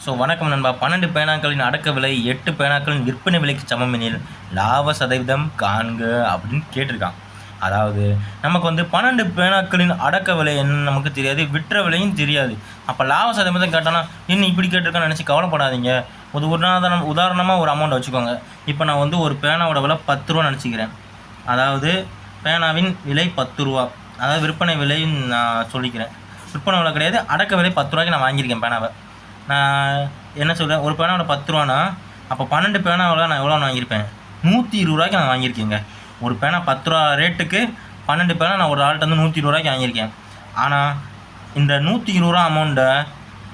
So வணக்கம் நண்பா. 12 பேனாக்களின் அடக்க விலை 8 பேனாக்களின் விற்பனை விலைக்கு சமம் எனில் லாப சதவீதம் காண்க அப்படின்னு கேட்டிருக்கான். அதாவது நமக்கு வந்து 12 பேனாக்களின் அடக்க விலை என்னன்னு நமக்கு தெரியாது, விற்ற விலையும் தெரியாது. அப்போ லாப சதவீதம் கேட்டானா என்ன இப்படி கேட்டிருக்கான்னு நினச்சி கவலைப்படாதீங்க. ஒரு உதாரணமாக ஒரு அமௌண்ட்டை வச்சுக்கோங்க. இப்போ நான் வந்து ஒரு பேனாவோட விலை 10 ரூபா நினச்சிக்கிறேன். அதாவது பேனாவின் விலை 10 ரூபா. அதாவது விற்பனை விலையும் நான் சொல்லிக்கிறேன். விற்பனை விலை கிடையாது, அடக்க விலை 10 ரூபாய்க்கு நான் வாங்கியிருக்கேன் பேனாவை. நான் என்ன சொல்கிறேன், ஒரு பேனாவோட 10 ரூபானா அப்போ 12 பேனாவில் நான் எவ்வளோ வாங்கியிருப்பேன்? 120 ரூபாய்க்கு நான் வாங்கியிருக்கேங்க. ஒரு பேனா 10 ரூபா ரேட்டுக்கு 12 பேனா நான் ஒரு ஆள்கிட்ட வந்து 120 ரூபாய்க்கு வாங்கியிருக்கேன். ஆனால் இந்த 120 ரூபா அமௌண்ட்டை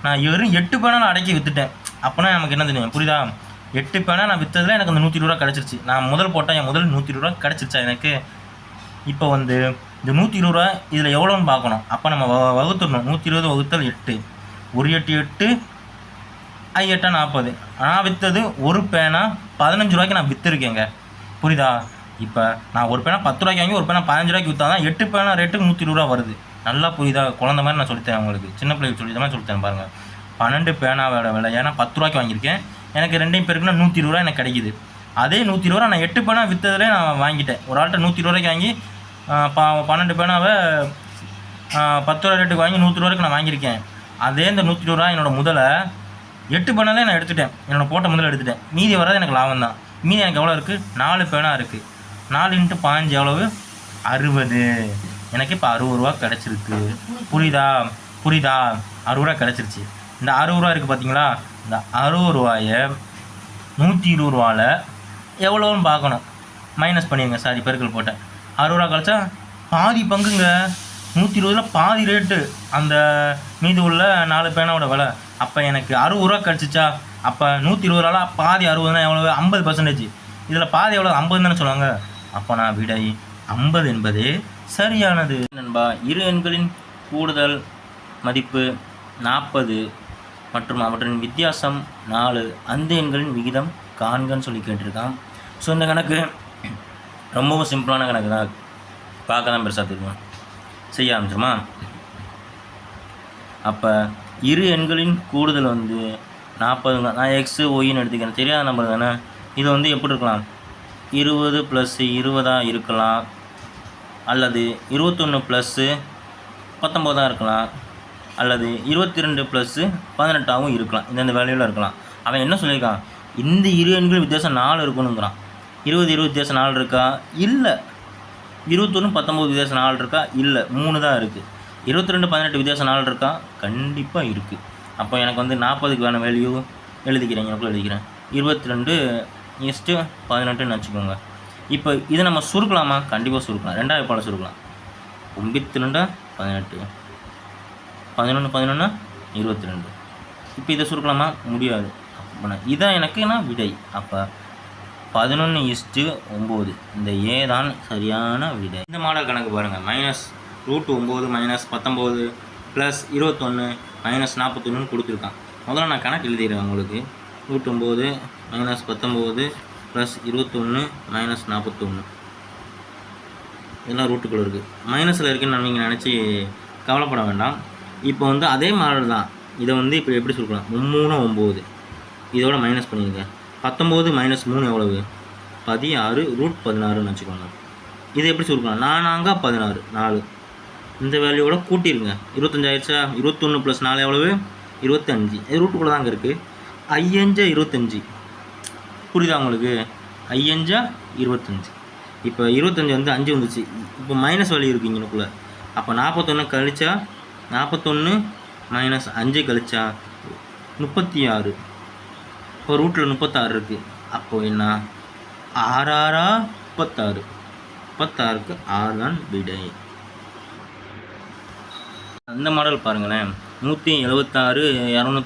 நான் வெறும் 8 பேனா நான் அடக்கி விற்றுட்டேன். அப்போனா நமக்கு என்ன தெரியும், புரியுதா? 8 பேனா நான் விற்றதில் எனக்கு அந்த 120 ரூபா கிடச்சிருச்சு. நான் முதல் போட்டேன், என் முதல் 120 ரூபா கிடச்சிருச்சா எனக்கு. இப்போ வந்து இந்த 120 ரூபா இதில் எவ்வளோன்னு பார்க்கணும். அப்போ நம்ம வகுத்துடணும். 120 வகுத்தல் 8, ஒரு 8 8 8 40. நான் விற்றது ஒரு பேனா 15 ரூபாய்க்கு நான் விற்றுருக்கேங்க. புரியுதா? இப்போ நான் ஒரு பேனா 10 ரூபாய்க்கு வாங்கி ஒரு பேனா 15 ரூபாய்க்கு விற்றா தான் 8 பேனா ரேட்டுக்கு 120 ரூபா வருது. நல்லா புரியுதா? குழந்த மாதிரி நான் சொல்லித்தரேன் உங்களுக்கு, சின்ன பிள்ளைக்கு சொல்லித்த மாதிரி சொல்லித்தரேன் பாருங்கள். 12 பேனாவோட விலை ஏன்னா 10 ரூபாய்க்கு வாங்கியிருக்கேன், எனக்கு ரெண்டையும் பேருக்குன்னா 120 ரூபா எனக்கு கிடைக்குது. அதே 120 ரூபா நான் 8 பேனா விற்றதுலேயே நான் வாங்கிட்டேன். ஒரு ஆள்கிட்ட 120 ரூபாய்க்கு வாங்கி 12 பேனாவை 10 ரூபா ரேட்டுக்கு வாங்கி 100 ரூபாய்க்கு நான் வாங்கியிருக்கேன். அதே இந்த 120 ரூபா என்னோடய முதலை 8 பேனாலே நான் எடுத்துட்டேன். என்னோடய போட்ட முதல்ல எடுத்துட்டேன். மீதி வராது எனக்கு லாபம் தான். மீதி எனக்கு எவ்வளோ இருக்குது? 4 பேனா இருக்குது. 4 × 15 எவ்வளவு? 60. எனக்கு இப்போ 60 ரூபா கிடச்சிருக்கு. புரியுதா? 60 ரூபா கிடச்சிருச்சு. இந்த 60 ரூபா இருக்குது பார்த்தீங்களா? இந்த 60 ரூபாயை 120 ரூபாவில் எவ்வளோன்னு பார்க்கணும். மைனஸ் பண்ணிடுங்க, சாரி பெருக்கல் போட்டேன். 60 ரூபா கழிச்சா பாதி பங்குங்க. 120 பாதி ரேட்டு அந்த மீது உள்ள 4 பேனாவோட விலை. அப்போ எனக்கு 60 ரூபா கிடச்சிச்சா? அப்போ 120 ரூபா பாதி 60னா எவ்வளோ? 50%. இதில் பாதி எவ்வளோ? 50 தானே சொல்லுவாங்க. அப்போ நான் விடை 50 என்பதே சரியானது நண்பா. இரு எண்களின் கூடுதல் மதிப்பு 40 மற்றும் அவற்றின் வித்தியாசம் 4. அந்த எண்களின் விகிதம் காண்கன்னு சொல்லி கேட்டிருக்கான். ஸோ இந்த கணக்கு ரொம்பவும் சிம்பிளான கணக்கு தான், பார்க்க தான் பெருசாக தெரியும். செய்ய ஆரம்பிச்சிருமா? அப்போ இரு எண்களின் கூடுதல் வந்து 40ங்க. நான் எக்ஸு ஒய்ன்னு எடுத்துக்கிறேன், தெரியாத நம்பர் தானே. இது வந்து எப்படி இருக்கலாம்? 20 + 20 இருக்கலாம், அல்லது 21 + 19 இருக்கலாம், அல்லது 22 + 18 இருக்கலாம். இந்தந்த வேல்யூவில் இருக்கலாம். அவன் என்ன சொல்லியிருக்கான்? இந்த இரு எண்கள் வித்தியாசம் 4 இருக்கணுங்கிறான். 20 20 வித்தியாசம் 4 இருக்கா? இல்லை. 21 19 வித்தியாசம் 4 இருக்கா? இல்லை, 3 தான் இருக்குது. 22 18 வித்தியாசம் 4 இருக்கா? கண்டிப்பாக இருக்குது. அப்போ எனக்கு வந்து 40க்கு வேணால் வேல்யூ எழுதிக்கிறேன், எனக்குள்ள எழுதிக்கிறேன். 22:18ன்னு வச்சுக்கோங்க. இப்போ இதை நம்ம சுருக்கலாமா? கண்டிப்பாக சுருக்கலாம். 2ஆவது போல் சுருக்கலாம். 92 18 11 11 22. இப்போ இதை சுருக்கலாமா? முடியாது. அப்போ இதான் எனக்கு நான் விடை. அப்போ 11:9. இந்த ஏ தான் சரியான விடை. இந்த மாடல் கணக்கு பாருங்கள். -√9 - 19 + 21 - 41 கொடுத்துருக்கான். முதல்ல நான் கணக்கு எழுதிடுறேன் உங்களுக்கு. √9 - 19 + 21 - 41 இதெல்லாம் ரூட்டுக்குள்ளே இருக்குது. மைனஸில் இருக்குன்னு நீங்கள் நினச்சி கவலைப்பட வேண்டாம். இப்போ வந்து அதே மாடல் தான். இதை வந்து இப்போ எப்படி சொல்லிக்கலாம்? 3 9 இதோட மைனஸ் பண்ணிடுங்க. 19 - 3 எவ்வளவு? 16 √16ன்னு வச்சுக்கோங்க. இதை எப்படி சுருக்கலாம்? 4 16 4. இந்த வேல்யூவோட கூட்டிடுங்க. 25 ஆயிடுச்சா? 21 + 4 எவ்வளவு? 25. இது ரூட்டுக்குள்ளே தாங்க இருக்குது. 5 25. புரியுதா உங்களுக்கு? 5 25. இப்போ 25 வந்து 5 வந்துச்சு. இப்போ மைனஸ் வேல்யூ இருக்குது இங்கனுக்குள்ளே. அப்போ 41 கழிச்சா 41 - 5 கழிச்சா 36. இப்போ ரூட்டில் 36 இருக்குது. அப்போது என்ன? 6 6 36. 36க்கு 6 தான் விடை. அந்த மாடல் பாருங்களேன். 176 200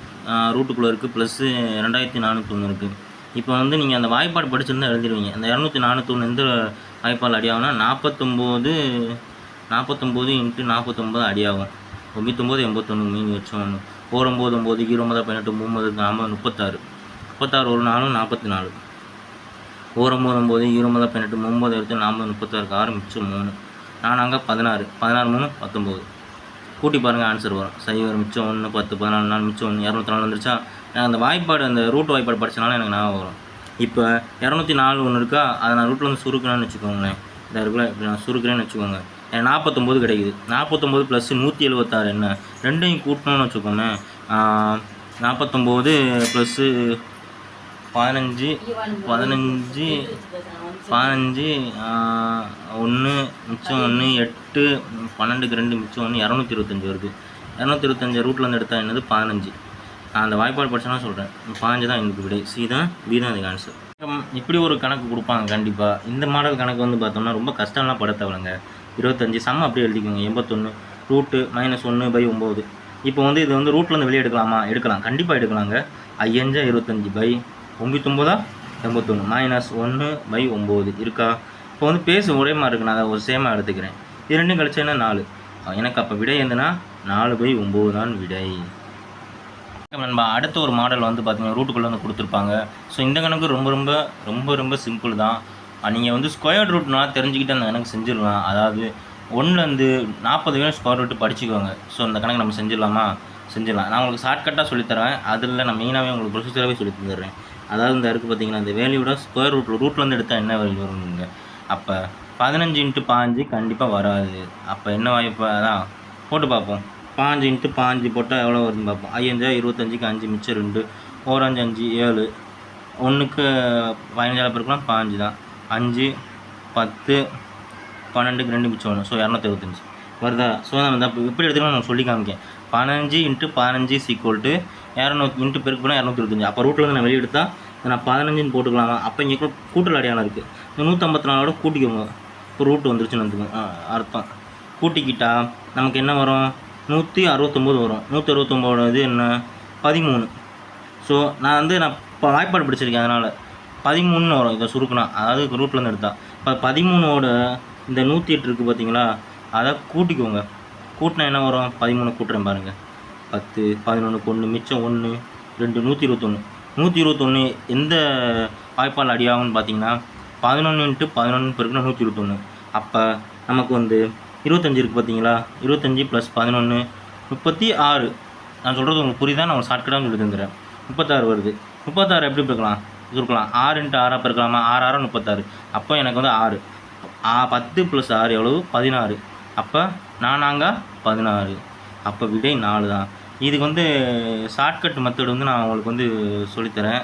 ரூட்டுக்குள்ளே இருக்குது, ப்ளஸ் 2401 இருக்குது. இப்போ வந்து நீங்கள் அந்த வாய்ப்பாடு படிச்சிருந்தால் எழுதிடுவீங்க. அந்த 241 எந்த வாய்ப்பால் அடியாகும்னா 49 × 49 அடியாகும். 99 81 மீன் வச்சோம். 4 9 9 20 18 30 40 36. 36 ஒரு 4 44. 4 9 9 20 18 30 எடுத்து 40 36 6 மிச்சம் 3. 4 16 16 3 19. கூட்டி பாருங்கள் ஆன்சர் வரும். சைவர் மிச்சம் 1 10 14 4 மிச்சம் 1 204 வந்துருச்சா? நான் அந்த வாய்ப்பாடு அந்த ரூட் வாய்ப்பாடு படித்தனால எனக்கு ஞாபகம் வரும். இப்போ 204 ஒன்று இருக்கா, அதை நான் ரூட்டில் வந்து சுருக்கணும்னு வச்சுக்கோங்களேன். இதாக இருக்குல்ல, இப்படி நான் சுருக்கிறேன்னு வச்சுக்கோங்க. எனக்கு 49 கிடைக்குது. 49 ப்ளஸ் 176 என்ன? ரெண்டையும் கூட்டணும்னு வச்சுக்கோங்க. 49 ப்ளஸ்ஸு 15 15 15 1 மிச்சம் 1 8 12க்கு 2 மிச்சம் 1 225 வருது. 225 ரூட்டில் வந்து எடுத்தால் என்னது 15. நான் அந்த வாய்ப்பாடு படிச்சேன்னா சொல்கிறேன். 15 தான் எனக்கு விடை. சி தான், பி தான் அதுக்கு ஆன்சர். இப்படி ஒரு கணக்கு கொடுப்பாங்க கண்டிப்பாக. இந்த மாடல் கணக்கு வந்து பார்த்தோம்னா ரொம்ப கஷ்டம்லாம் பட தேவையில்லைங்க. 25 சம் அப்படியே எழுதிக்கோங்க. 81 ரூட்டு -1/9. இப்போ வந்து இது வந்து ரூட்லேருந்து வெளியே எடுக்கலாமா? எடுக்கலாம், கண்டிப்பாக எடுக்கலாங்க. 5 25 பை 9 81 -1/9 இருக்கா? இப்போ வந்து பேச ஒரே மாதிரி இருக்கு. நான் அதை ஒரு சேமாக எடுத்துக்கிறேன். இது ரெண்டும் கழிச்சேன்னா 4. எனக்கு அப்போ விடை எதுனா 4/9 தான் விடை. நண்பா, அடுத்த ஒரு மாடல் வந்து பார்த்தீங்கன்னா ரூட்டுக்குள்ளே வந்து கொடுத்துருப்பாங்க. ஸோ இந்த கணக்கு ரொம்ப ரொம்ப ரொம்ப ரொம்ப சிம்பிள் தான். நீங்கள் வந்து ஸ்கொயர் ரூட்னால் தெரிஞ்சுக்கிட்டு அந்த கணக்கு செஞ்சிடலாம். அதாவது 1லேருந்து 40 வரை ஸ்கொயர் ரூட்டு படிச்சுக்கோங்க. ஸோ இந்த கணக்கு நம்ம செஞ்சிடலாமா? செஞ்சிடலாம். நான் உங்களுக்கு ஷார்ட்கட்டாக சொல்லித்தரேன். அதில் நான் மெயினாகவே உங்களுக்கு ப்ரொசீஜராகவே சொல்லி தந்துடுறேன். அதாவது இந்த இருக்குது பார்த்தீங்கன்னா, இந்த வேல்யூட ஸ்கொயர் ரூட்லேருந்து எடுத்தால் என்ன வேல்யூ வருங்க? அப்போ 15 × 15 கண்டிப்பாக வராது. அப்போ என்ன வாய்ப்பு? அதான் போட்டு பார்ப்போம். 15 × 15 போட்டால் எவ்வளோ வருதுன்னு பார்ப்போம். 5 25க்கு 5 மிச்சம் 2 1 5 5 7 1க்கு 15 பெருக்கலாம் 15 தான். 5 10 12க்கு 2 மிச்சம் 1 ஸோ 225 வருதா? ஸோ நம்ம தான் எப்படி எடுத்துக்கலாம் நான் சொல்லி காமிக்கேன். 15 × 15 = 200 இன்ட்டு பெருக்கு போனால் 225. அப்போ ரூட்டில் வந்து நான் வெளியே எடுத்தால் நான் 15ன்னு போட்டுக்கலாமா? அப்போ இங்கே கூட்டல் அடையாளம் இருக்குது. இந்த 154 கூட்டிக்கோங்க. இப்போ ரூட்டு வந்துருச்சுன்னு வந்துக்கோங்க. அர்த்தம் கூட்டிக்கிட்டால் நமக்கு என்ன வரும்? 169 வரும். 169 இது என்ன? 13. ஸோ நான் வந்து இப்போ வாய்ப்பாடு படிச்சிருக்கேன். அதனால் 13 வரும். இதை சுருக்குனா, அதாவது ரூட்லேருந்து எடுத்தால் இப்போ 13ஓட இந்த 108 இருக்குது பார்த்தீங்களா? அதை கூட்டிக்கோங்க. கூட்டினா என்ன வரும்? 13 கூட்டுறேன் பாருங்கள். 10 11க்கு 1 மிச்சம் 1 2 121. 121 எந்த வாய்ப்பால் அடியாகும்னு பார்த்தீங்கன்னா 11 × 11 பெருக்குனா 121. அப்போ நமக்கு வந்து 25 இருக்குது பார்த்தீங்களா? 25 + 11 36. நான் சொல்கிறது உங்களுக்கு புரியுதா? நான் ஒரு ஷார்ட்கட்டாக சொல்லி தந்துடுறேன். 36 வருது. 36 எப்படி பெருக்கலாம்? இருக்கலாம் 6 × 6 பெருக்கலாமா? 6 6 36. அப்போ எனக்கு வந்து 6 10 + 6 எவ்வளவு? 16. அப்போ 4 16. அப்போ விடை 4 தான். இதுக்கு வந்து ஷார்ட்கட் மெத்தட் வந்து நான் உங்களுக்கு வந்து சொல்லித்தரேன்.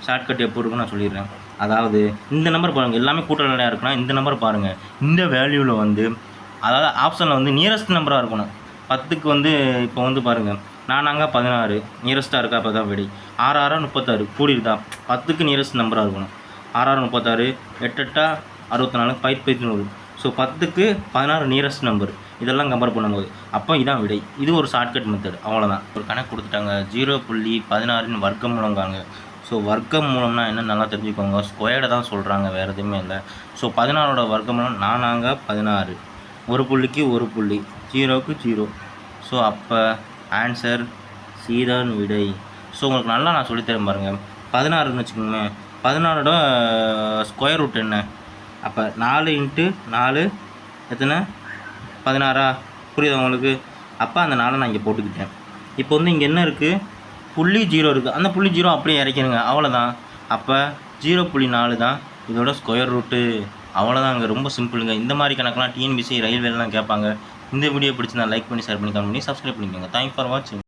ஷார்ட்கட் எப்போ இருக்குன்னு நான் சொல்லிடுறேன். அதாவது இந்த நம்பர் பாருங்கள், எல்லாமே கூட்டல் நிலையாக இருக்குன்னா இந்த நம்பர் பாருங்கள். இந்த வேல்யூவில் வந்து அதாவது ஆப்ஷனில் வந்து நியரஸ்ட் நம்பராக இருக்கணும். 10க்கு வந்து இப்போ வந்து பாருங்கள் 4 16 நியரஸ்ட்டாக இருக்கா? அப்போ தான் விடை. 6 6 36 கூடியிருந்தா 10க்கு நியரஸ்ட் நம்பராக இருக்கணும். 6 6 36 8 8 64 5 100. ஸோ 10க்கு 16 நியரஸ்ட் நம்பர். இதெல்லாம் கம்பேர் பண்ணும்போது அப்போ இதான் விடை. இது ஒரு ஷார்ட்கட் மெத்தட். அவ்வளோதான். ஒரு கணக்கு கொடுத்துட்டாங்க. 0.16 வர்க்கமூலங்காங்க. ஸோ வர்க்கம் மூலம்னா என்ன நல்லா தெரிஞ்சுக்கோங்க. ஸ்கொயர்டை தான் சொல்கிறாங்க, வேறு எதுவுமே இல்லை. ஸோ 16ஓட வர்க்கமூலம் 4 16. ஒரு புள்ளிக்கு ஒரு புள்ளி, 0க்கு 0. ஸோ அப்போ ஆன்சர் சி தான் விடை. ஸோ உங்களுக்கு நல்லா நான் சொல்லித்தரேன் பாருங்கள். 16ன்னு வச்சுக்கோங்க. 16ஓட ஸ்கொயர் ரூட் என்ன? அப்போ 4 × 4 எத்தனை? 16. புரியுதா உங்களுக்கு? அப்போ அந்த 4 நான் இங்கே போட்டுக்கிட்டேன். இப்போ வந்து இங்கே என்ன இருக்குது? புள்ளி 0 இருக்குது. அந்த புள்ளி 0 அப்படியே இறக்கிடுங்க. அவ்வளோதான். அப்போ 0.4 தான் இதோட ஸ்கொயர் ரூட்டு. அவ்வளோதாங்க. ரொம்ப சிம்பிளுங்க. இந்த மாதிரி கணக்கெலாம் டிஎன்பிசி ரயில்வேலாம் கேட்பாங்க. இந்த வீடியோ பிடிச்சிருந்தா லைக் பண்ணி ஷேர் பண்ணி கமெண்ட் பண்ணி சப்ஸ்கிரைப் பண்ணிக்கோங்க. தேங்க்ஸ் ஃபார் வாட்சிங்.